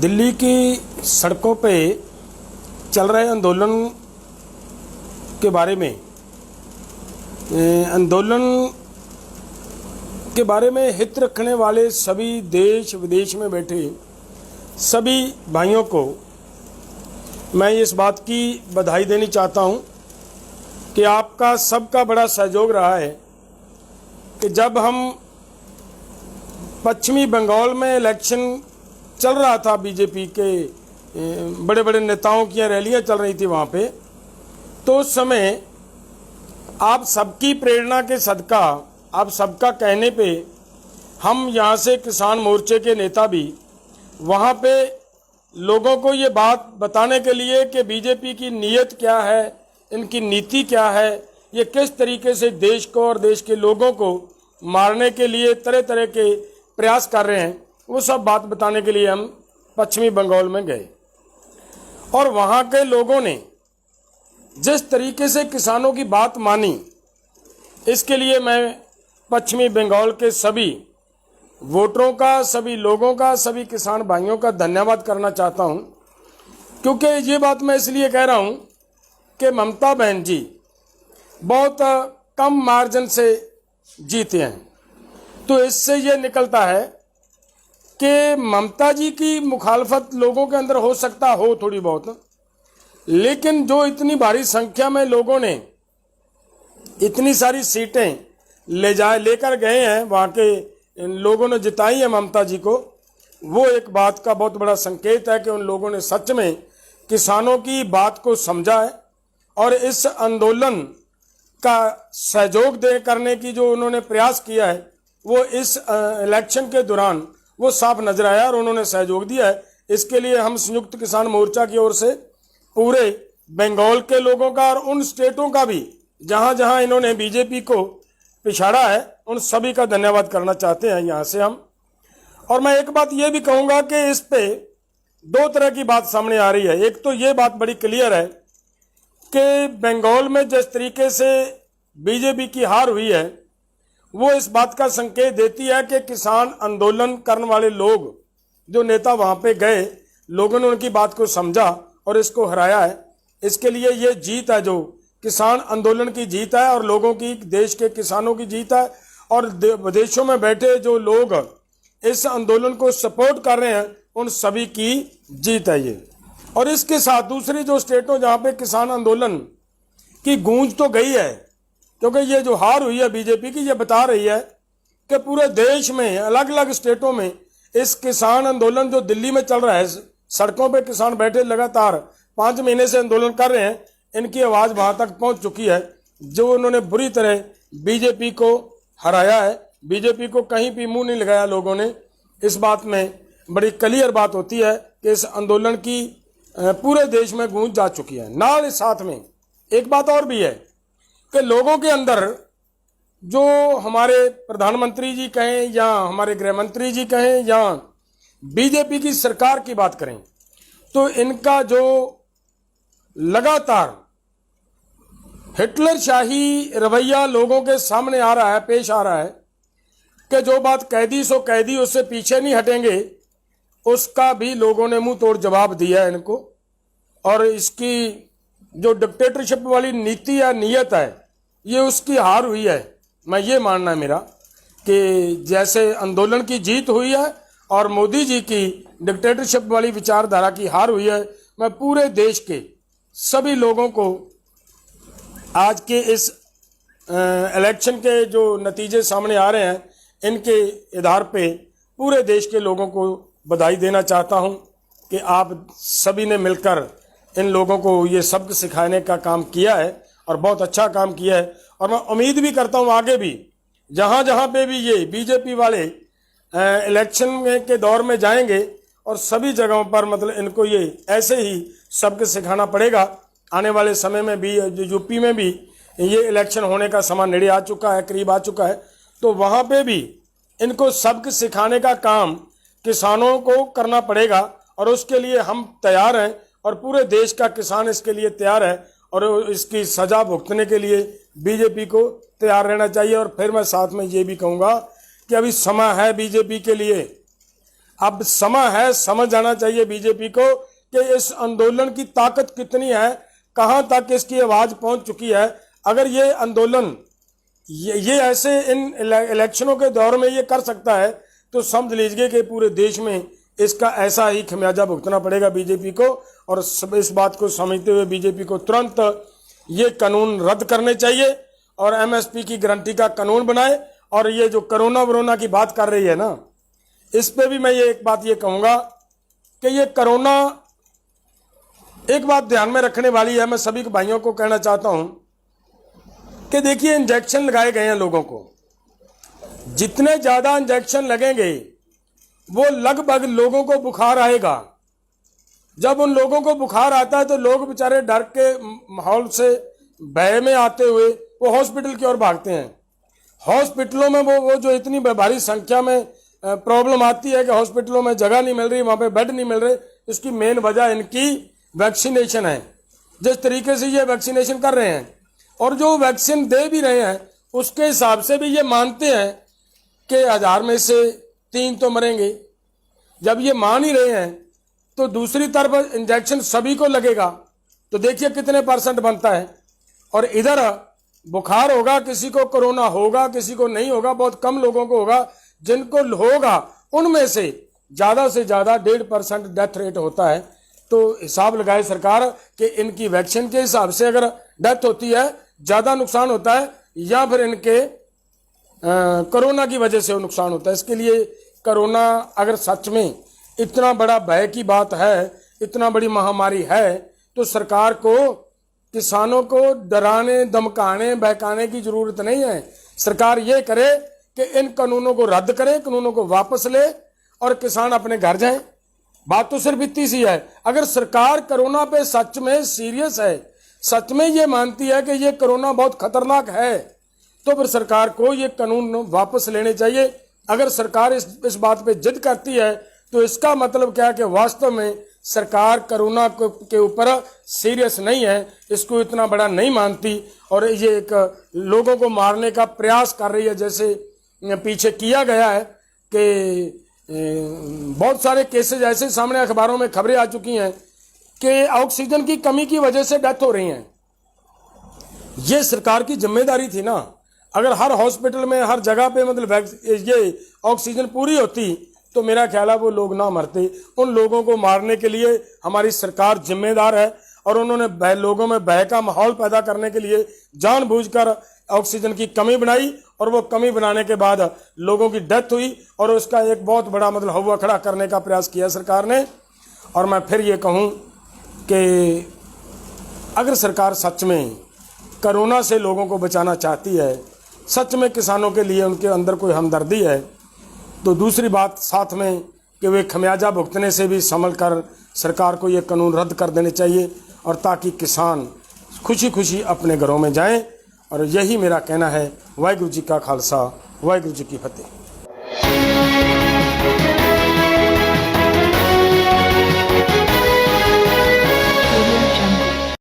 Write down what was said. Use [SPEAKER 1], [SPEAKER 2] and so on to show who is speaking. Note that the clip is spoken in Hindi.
[SPEAKER 1] दिल्ली की सड़कों पे चल रहे आंदोलन के बारे में हित रखने वाले सभी देश विदेश में बैठे सभी भाइयों को मैं इस बात की बधाई देनी चाहता हूं कि आपका सबका बड़ा सहयोग रहा है कि जब हम पश्चिमी बंगाल में इलेक्शन चल रहा था, बीजेपी के बड़े बड़े नेताओं की रैलियां चल रही थी वहाँ पे, तो उस समय आप सबकी प्रेरणा के सदका, आप सबका कहने पे हम यहाँ से किसान मोर्चे के नेता भी वहाँ पे लोगों को ये बात बताने के लिए कि बीजेपी की नीयत क्या है, इनकी नीति क्या है, ये किस तरीके से देश को और देश के लोगों को मारने के लिए तरह तरह के प्रयास कर रहे हैं, वो सब बात बताने के लिए हम पश्चिमी बंगाल में गए। और वहाँ के लोगों ने जिस तरीके से किसानों की बात मानी, इसके लिए मैं पश्चिमी बंगाल के सभी वोटरों का, सभी लोगों का, सभी किसान भाइयों का धन्यवाद करना चाहता हूं। क्योंकि ये बात मैं इसलिए कह रहा हूं कि ममता बहन जी बहुत कम मार्जिन से जीते हैं, तो इससे ये निकलता है कि ममता जी की मुखालफत लोगों के अंदर हो सकता हो थोड़ी बहुत, लेकिन जो इतनी भारी संख्या में लोगों ने इतनी सारी सीटें लेकर गए हैं, वहाँ के लोगों ने जिताई है ममता जी को, वो एक बात का बहुत बड़ा संकेत है कि उन लोगों ने सच में किसानों की बात को समझा है और इस आंदोलन का सहयोग करने की जो उन्होंने प्रयास किया है, वो इस इलेक्शन के दौरान वो साफ नजर आया और उन्होंने सहयोग दिया है। इसके लिए हम संयुक्त किसान मोर्चा की ओर से पूरे बंगाल के लोगों का और उन स्टेटों का भी जहां जहां इन्होंने बीजेपी को पिछाड़ा है, उन सभी का धन्यवाद करना चाहते हैं यहां से हम। और मैं एक बात ये भी कहूंगा कि इस पे दो तरह की बात सामने आ रही है। एक तो ये बात बड़ी क्लियर है कि बंगाल में जिस तरीके से बीजेपी की हार हुई है, वो इस बात का संकेत देती है कि किसान आंदोलन करने वाले लोग, जो नेता वहां पे गए, लोगों ने उनकी बात को समझा और इसको हराया है। इसके लिए ये जीत है, जो किसान आंदोलन की जीत है और लोगों की, देश के किसानों की जीत है और विदेशों में बैठे जो लोग इस आंदोलन को सपोर्ट कर रहे हैं, उन सभी की जीत है ये। और इसके साथ दूसरी जो स्टेटों जहाँ पे किसान आंदोलन की गूंज तो गई है, क्योंकि ये जो हार हुई है बीजेपी की, ये बता रही है कि पूरे देश में अलग अलग स्टेटों में इस किसान आंदोलन जो दिल्ली में चल रहा है, सड़कों पे किसान बैठे लगातार 5 महीने से आंदोलन कर रहे हैं, इनकी आवाज वहां तक पहुंच चुकी है। जो उन्होंने बुरी तरह बीजेपी को हराया है, बीजेपी को कहीं भी मुंह नहीं लगाया लोगों ने। इस बात में बड़ी क्लियर बात होती है कि इस आंदोलन की पूरे देश में गूंज जा चुकी है। नाल साथ में एक बात और भी है कि लोगों के अंदर, जो हमारे प्रधानमंत्री जी कहें या हमारे गृह मंत्री जी कहें या बीजेपी की सरकार की बात करें, तो इनका जो लगातार हिटलरशाही रवैया लोगों के सामने आ रहा है, पेश आ रहा है कि जो बात कैदी सो कैदी, उससे पीछे नहीं हटेंगे, उसका भी लोगों ने मुंह तोड़ जवाब दिया है इनको। और इसकी जो डिक्टेटरशिप वाली नीति या नीयत है, ये उसकी हार हुई है। मैं ये मानना है मेरा कि जैसे आंदोलन की जीत हुई है और मोदी जी की डिक्टेटरशिप वाली विचारधारा की हार हुई है, मैं पूरे देश के सभी लोगों को आज के इस इलेक्शन के जो नतीजे सामने आ रहे हैं, इनके आधार पे पूरे देश के लोगों को बधाई देना चाहता हूं कि आप सभी ने मिलकर इन लोगों को ये सबक सिखाने का काम किया है और बहुत अच्छा काम किया है। और मैं उम्मीद भी करता हूं आगे भी जहां जहां पे भी ये बीजेपी वाले इलेक्शन के दौर में जाएंगे और सभी जगहों पर मतलब इनको ये ऐसे ही सबक सिखाना पड़ेगा। आने वाले समय में भी यूपी में भी ये इलेक्शन होने का समय नेड़े आ चुका है, करीब आ चुका है, तो वहाँ पे भी इनको सबक सिखाने का काम किसानों को करना पड़ेगा और उसके लिए हम तैयार हैं और पूरे देश का किसान इसके लिए तैयार है और इसकी सजा भुगतने के लिए बीजेपी को तैयार रहना चाहिए। और फिर मैं साथ में ये भी कहूँगा कि अभी समय है बीजेपी के लिए, अब समय है, समझ जाना चाहिए बीजेपी को कि इस आंदोलन की ताकत कितनी है, कहां तक इसकी आवाज पहुंच चुकी है। अगर ये आंदोलन ये ऐसे इन इलेक्शनों के दौर में ये कर सकता है तो समझ लीजिए कि पूरे देश में इसका ऐसा ही खमियाजा भुगतना पड़ेगा बीजेपी को। और इस बात को समझते हुए बीजेपी को तुरंत ये कानून रद्द करने चाहिए और एमएसपी की गारंटी का कानून बनाए। और ये जो कोरोना वरोना की बात कर रही है ना, इस पे भी मैं ये एक बात ये कहूँगा कि ये कोरोना एक बात ध्यान में रखने वाली है। मैं सभी भाइयों को कहना चाहता हूँ कि देखिए, इंजेक्शन लगाए गए हैं लोगों को, जितने ज़्यादा इंजेक्शन लगेंगे वो लगभग लोगों को बुखार आएगा। जब उन लोगों को बुखार आता है तो लोग बेचारे डर के माहौल से भय में आते हुए वो हॉस्पिटल की ओर भागते हैं। हॉस्पिटलों में वो जो इतनी भारी संख्या में प्रॉब्लम आती है कि हॉस्पिटलों में जगह नहीं मिल रही, वहाँ पे बेड नहीं मिल रहे, इसकी मेन वजह इनकी वैक्सीनेशन है। जिस तरीके से ये वैक्सीनेशन कर रहे हैं और जो वैक्सीन दे भी रहे हैं उसके हिसाब से भी ये मानते हैं कि 1000 में से 3 तो मरेंगे। जब ये मान ही रहे हैं तो दूसरी तरफ इंजेक्शन सभी को लगेगा तो देखिए कितने % बनता है। और इधर बुखार होगा, किसी को कोरोना होगा, किसी को नहीं होगा, बहुत कम लोगों को होगा। जिनको होगा उनमें से ज़्यादा 1.5% डेथ रेट होता है। तो हिसाब लगाए सरकार कि इनकी वैक्सीन के हिसाब से अगर डेथ होती है, ज़्यादा नुकसान होता है या फिर इनके कोरोना की वजह से वो नुकसान होता है। इसके लिए कोरोना अगर सच में इतना बड़ा भय की बात है, इतना बड़ी महामारी है, तो सरकार को किसानों को डराने, धमकाने, बहकाने की जरूरत नहीं है। सरकार ये करे कि इन कानूनों को रद्द करे, कानूनों को वापस ले और किसान अपने घर जाएं। बात तो सिर्फ इतनी सी है। अगर सरकार कोरोना पे सच में सीरियस है, सच में ये मानती है कि ये कोरोना बहुत खतरनाक है, तो फिर सरकार को ये कानून वापस लेने चाहिए। अगर सरकार इस बात पे जिद करती है तो इसका मतलब क्या है कि वास्तव में सरकार कोरोना के ऊपर सीरियस नहीं है, इसको इतना बड़ा नहीं मानती और ये एक लोगों को मारने का प्रयास कर रही है। जैसे पीछे किया गया है कि बहुत सारे केसेस ऐसे सामने अखबारों में खबरें आ चुकी हैं कि ऑक्सीजन की कमी की वजह से डेथ हो रही हैं। ये सरकार की जिम्मेदारी थी ना। अगर हर हॉस्पिटल में, हर जगह पे मतलब ये ऑक्सीजन पूरी होती तो मेरा ख्याल है वो लोग ना मरते। उन लोगों को मारने के लिए हमारी सरकार जिम्मेदार है और उन्होंने लोगों में भय का माहौल पैदा करने के लिए जानबूझकर ऑक्सीजन की कमी बनाई और वो कमी बनाने के बाद लोगों की डेथ हुई और उसका एक बहुत बड़ा मतलब हवा खड़ा करने का प्रयास किया सरकार ने। और मैं फिर ये कहूँ कि अगर सरकार सच में कोरोना से लोगों को बचाना चाहती है, सच में किसानों के लिए उनके अंदर कोई हमदर्दी है, तो दूसरी बात साथ में कि वे खमियाजा भुगतने से भी संभल कर सरकार को ये कानून रद्द कर देने चाहिए और ताकि किसान खुशी खुशी अपने घरों में जाएं। और यही मेरा कहना है। वाहिगुरू जी का खालसा, वाहिगुरू जी की फतेह।